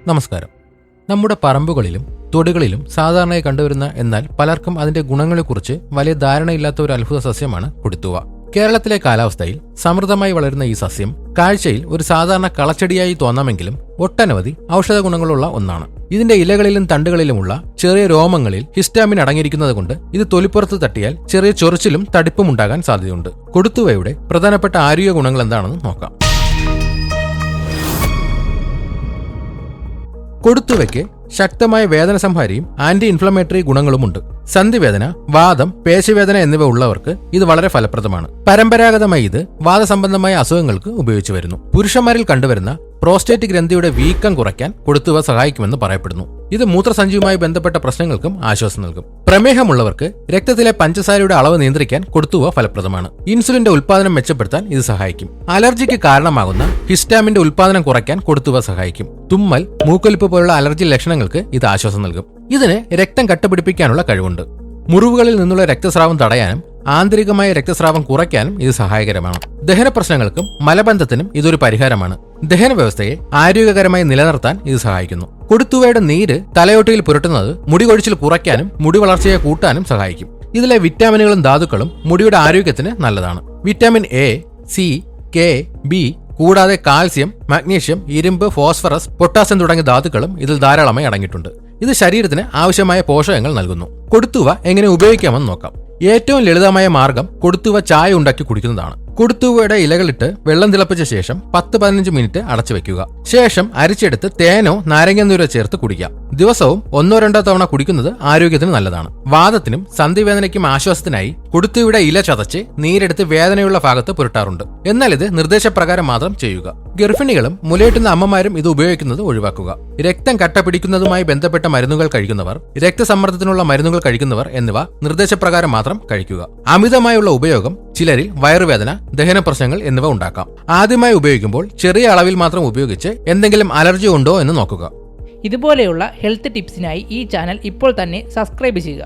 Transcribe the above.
നമസ്കാരം. നമ്മുടെ പറമ്പുകളിലും തൊടികളിലും സാധാരണയായി കണ്ടുവരുന്ന എന്നാൽ പലർക്കും അതിന്റെ ഗുണങ്ങളെക്കുറിച്ച് വലിയ ധാരണയില്ലാത്ത ഒരു അത്ഭുത സസ്യമാണ് കൊടുത്തുവ. കേരളത്തിലെ കാലാവസ്ഥയിൽ സമൃദ്ധമായി വളരുന്ന ഈ സസ്യം കാഴ്ചയിൽ ഒരു സാധാരണ കളച്ചെടിയായി തോന്നാമെങ്കിലും ഒട്ടനവധി ഔഷധ ഗുണങ്ങളുള്ള ഒന്നാണ്. ഇതിന്റെ ഇലകളിലും തണ്ടുകളിലുമുള്ള ചെറിയ രോമങ്ങളിൽ ഹിസ്റ്റാമിൻ അടങ്ങിയിരിക്കുന്നത് കൊണ്ട് ഇത് തൊലിപ്പുറത്ത് തട്ടിയാൽ ചെറിയ ചൊറിച്ചിലും തടിപ്പും ഉണ്ടാകാൻ സാധ്യതയുണ്ട്. കൊടുത്തുവയുടെ പ്രധാനപ്പെട്ട ആരോഗ്യ ഗുണങ്ങൾ എന്താണെന്ന് നോക്കാം. കൊടുത്തുവയ്ക്ക് ശക്തമായ വേദന സംഹാരിയും ആന്റി ഇൻഫ്ലമേറ്ററി ഗുണങ്ങളുമുണ്ട്. സന്ധിവേദന, വാദം, പേശിവേദന എന്നിവ ഉള്ളവർക്ക് ഇത് വളരെ ഫലപ്രദമാണ്. പരമ്പരാഗതമായി ഇത് വാദസംബന്ധമായ അസുഖങ്ങൾക്ക് ഉപയോഗിച്ചു വരുന്നു. പുരുഷന്മാരിൽ കണ്ടുവരുന്ന പ്രോസ്റ്റേറ്റ് ഗ്രന്ഥിയുടെ വീക്കം കുറയ്ക്കാൻ കൊടുത്തുവ സഹായിക്കുമെന്ന് പറയപ്പെടുന്നു. ഇത് മൂത്രസഞ്ചിയുമായി ബന്ധപ്പെട്ട പ്രശ്നങ്ങൾക്കും ആശ്വാസം നൽകും. പ്രമേഹമുള്ളവർക്ക് രക്തത്തിലെ പഞ്ചസാരയുടെ അളവ് നിയന്ത്രിക്കാൻ കൊടുത്തുവ ഫലപ്രദമാണ്. ഇൻസുലിന്റെ ഉൽപാദനം മെച്ചപ്പെടുത്താൻ ഇത് സഹായിക്കും. അലർജിക്ക് കാരണമാകുന്ന ഹിസ്റ്റാമിന്റെ ഉൽപാദനം കുറയ്ക്കാൻ കൊടുത്തുവ സഹായിക്കും. തുമ്മൽ, മൂക്കൊലിപ്പ് പോലുള്ള അലർജി ലക്ഷണങ്ങൾക്ക് ഇത് ആശ്വാസം നൽകും. ഇതിന് രക്തം കട്ടപിടിപ്പിക്കാനുള്ള കഴിവുണ്ട്. മുറിവുകളിൽ നിന്നുള്ള രക്തസ്രാവം തടയാനും ആന്തരികമായ രക്തസ്രാവം കുറയ്ക്കാനും ഇത് സഹായകരമാണ്. ദഹന പ്രശ്നങ്ങൾക്കും മലബന്ധത്തിനും ഇതൊരു പരിഹാരമാണ്. ദഹന വ്യവസ്ഥയെ ആരോഗ്യകരമായി നിലനിർത്താൻ ഇത് സഹായിക്കുന്നു. കൊടുത്തുവയുടെ നീര് തലയോട്ടിയിൽ പുരട്ടുന്നത് മുടി കൊഴിച്ചിൽ കുറയ്ക്കാനും മുടി വളർച്ചയെ കൂട്ടാനും സഹായിക്കും. ഇതിലെ വിറ്റാമിനുകളും ധാതുക്കളും മുടിയുടെ ആരോഗ്യത്തിന് നല്ലതാണ്. Vitamin A, C, K, B കൂടാതെ കാൽസ്യം, മഗ്നീഷ്യം, ഇരുമ്പ്, ഫോസ്ഫറസ്, പൊട്ടാസ്യം തുടങ്ങിയ ധാതുക്കളും ഇതിൽ ധാരാളമായി അടങ്ങിയിട്ടുണ്ട്. ഇത് ശരീരത്തിന് ആവശ്യമായ പോഷകങ്ങൾ നൽകുന്നു. കൊടുത്തുവ എങ്ങനെ ഉപയോഗിക്കാമെന്ന് നോക്കാം. ഏറ്റവും ലളിതമായ മാർഗം കൊടുത്തുവ ചായ ഉണ്ടാക്കി കുടിക്കുന്നതാണ്. കൊടുത്തുവയുടെ ഇലകളിട്ട് വെള്ളം തിളപ്പിച്ച ശേഷം 10-15 മിനിറ്റ് അടച്ചു വെക്കുക. ശേഷം അരിച്ചെടുത്ത് തേനോ നാരങ്ങാനീരോ ചേർത്ത് കുടിക്കാം. ദിവസവും 1-2 തവണ കുടിക്കുന്നത് ആരോഗ്യത്തിന് നല്ലതാണ്. വാദത്തിനും സന്ധിവേദനയ്ക്കും ആശ്വാസത്തിനായി കൊടുത്തുവയുടെ ഇല ചതച്ച് നീരെടുത്ത് വേദനയുള്ള ഭാഗത്ത് പുരട്ടാറുണ്ട്. എന്നാൽ ഇത് നിർദ്ദേശപ്രകാരം മാത്രം ചെയ്യുക. ഗർഭിണികളും മുലയൂട്ടുന്ന അമ്മമാരും ഇത് ഉപയോഗിക്കുന്നത് ഒഴിവാക്കുക. രക്തം കട്ട പിടിക്കുന്നതുമായി ബന്ധപ്പെട്ട മരുന്നുകൾ കഴിക്കുന്നവർ, രക്തസമ്മർദ്ദത്തിനുള്ള മരുന്നുകൾ കഴിക്കുന്നവർ എന്നിവ നിർദ്ദേശപ്രകാരം മാത്രം കഴിക്കുക. അമിതമായുള്ള ഉപയോഗം ചിലരിൽ വയറുവേദന, ദഹന പ്രശ്നങ്ങൾ എന്നിവ ഉണ്ടാക്കാം. ആദ്യമായി ഉപയോഗിക്കുമ്പോൾ ചെറിയ അളവിൽ മാത്രം ഉപയോഗിച്ച് എന്തെങ്കിലും അലർജി ഉണ്ടോ എന്ന് നോക്കുക. ഇതുപോലെയുള്ള ഹെൽത്ത് ടിപ്സിനായി ഈ ചാനൽ ഇപ്പോൾ തന്നെ സബ്സ്ക്രൈബ് ചെയ്യുക.